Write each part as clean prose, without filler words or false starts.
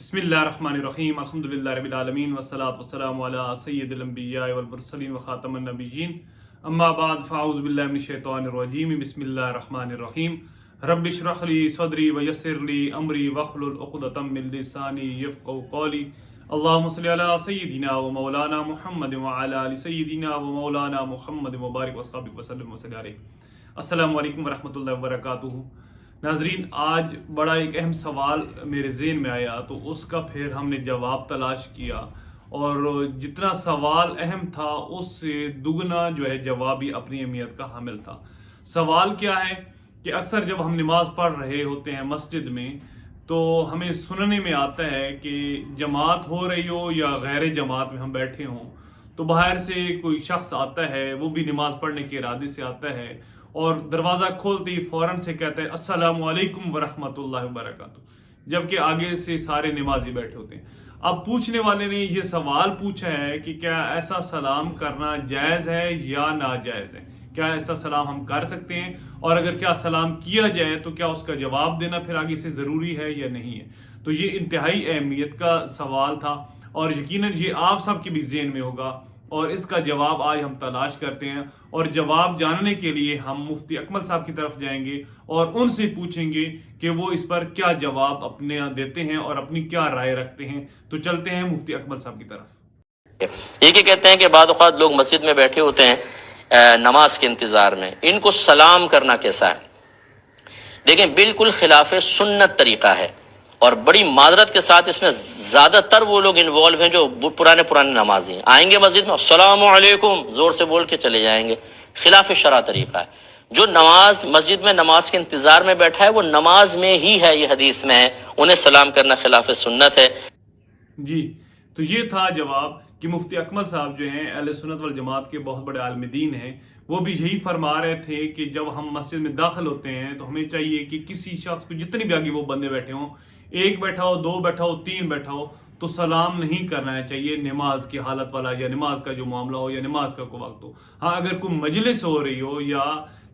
बिस्मिल्लाहिर्रहमानिर्रहीम अल्हम्दुलिल्लाहि रब्बिल आलमीन वस्सलातु वस्सलामु अला सय्यिदिल अंबिया वल मुरसलीन व खातमन नबिय्यीन अम्मा बाद फ़अऊज़ु बिल्लाहि मिनश शैतानिर रजीम बिस्मिल्लाहिर्रहमानिर्रहीम रब्बि इश्रह ली सदरी व यस्सिर ली अमरी वहलुल उक़दतम मिन लिसानी यफ़क़हू क़ौली अल्लाहुम्मा सल्लि अला सय्यिदिना व मौलाना मुहम्मद व अला आलि सय्यिदिना व मौलाना मुहम्मद व बारिक व अस्हाबिहि व सल्लम व सल्लि अलैहि। अस्सलामु अलैकुम व रहमतुल्लाहि व बरकातुहू। नाजरीन, आज बड़ा एक अहम सवाल मेरे ज़हन में आया तो उसका फिर हमने जवाब तलाश किया, और जितना सवाल अहम था उससे दुगना जो है जवाब भी अपनी अहमियत का हामिल था। सवाल क्या है कि अक्सर जब हम नमाज पढ़ रहे होते हैं मस्जिद में तो हमें सुनने में आता है कि जमात हो रही हो या गैर जमात में हम बैठे हों तो बाहर से कोई शख्स आता है, वो भी नमाज पढ़ने के इरादे से आता है और दरवाज़ा खोलते ही फ़ौरन से कहता है अस्सलामु अलैकुम वरहमतुल्लाहि वबरकातुहू, जबकि आगे से सारे नमाजी बैठे होते हैं। अब पूछने वाले ने ये सवाल पूछा है कि क्या ऐसा सलाम करना जायज़ है या नाजायज़ है, क्या ऐसा सलाम हम कर सकते हैं, और अगर क्या सलाम किया जाए तो क्या उसका जवाब देना फिर आगे से ज़रूरी है या नहीं है। तो ये इंतहाई अहमियत का सवाल था और यकीनन ये आप सब के भी ज़हन में होगा, और इसका जवाब आज हम तलाश करते हैं। और जवाब जानने के लिए हम मुफ्ती अकमल साहब की तरफ जाएंगे और उनसे पूछेंगे कि वो इस पर क्या जवाब अपने देते हैं और अपनी क्या राय रखते हैं। तो चलते हैं मुफ्ती अकमल साहब की तरफ। एक ही कहते हैं कि बाद औक़ात लोग मस्जिद में बैठे होते हैं नमाज के इंतजार में, इनको सलाम करना कैसा है। देखें, बिल्कुल खिलाफ सुन्नत तरीका है और बड़ी माजरत के साथ इसमें ज्यादातर वो लोग इन्वॉल्व हैं जो पुराने नमाजी हैं। आएंगे मस्जिद में अस्सलामु अलैकुम जोर से बोल के चले जाएंगे, खिलाफ शरा तरीका है। जो नमाज मस्जिद में नमाज के इंतजार में बैठा है वो नमाज में ही है, ये हदीस में है, उन्हें सलाम करना खिलाफ सुन्नत है। जी, तो ये था जवाब कि मुफ्ती अकमल साहब जो हैं अहले सुन्नत वल जमात के बहुत बड़े आलिम दीन हैं, वो भी यही फरमा रहे थे कि जब हम मस्जिद में दाखिल होते हैं तो हमें चाहिए कि किसी शख्स को, जितनी भी आगे वो बंदे बैठे हों, एक बैठा हो, दो बैठा हो, तीन बैठा हो, तो सलाम नहीं करना चाहिए नमाज की हालत वाला, या नमाज का जो मामला हो, या नमाज का कोई वक्त हो। हाँ, अगर कोई मजलिस हो रही हो या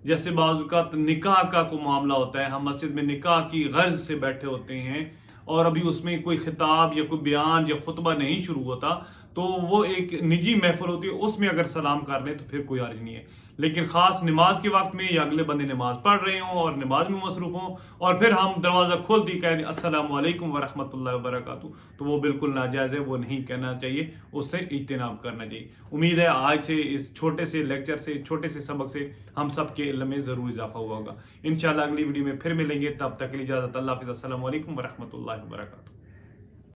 जैसे बाज़ निकाह का कोई मामला होता है, हम मस्जिद में निकाह की गर्ज से बैठे होते हैं और अभी उसमें कोई खिताब या कोई बयान या खुतबा नहीं शुरू होता, तो वो एक निजी महफिल होती है, उसमें अगर सलाम कर लें तो फिर कोई हर्ज नहीं है। लेकिन ख़ास नमाज के वक्त में या अगले बंदे नमाज पढ़ रहे हों और नमाज में मसरूफ़ हों और फिर हम दरवाज़ा खोलते ही कहें अस्सलामु अलैकुम वरहमतुल्लाहि वबरकातुहू, तो वो बिल्कुल नाजायज़ है, वो नहीं कहना चाहिए, उससे इज्तिनाब करना चाहिए। उम्मीद है आज से इस छोटे से लेक्चर से, छोटे से सबक से हम सब के इल्म में ज़रूर इजाफा हुआ होगा। इंशाअल्लाह अगली वीडियो में फिर मिलेंगे, तब तक के लिए इजाज़त। अल्लाह हाफ़िज़। अस्सलामु अलैकुम वरहमतुल्लाहि वबरकातुहू।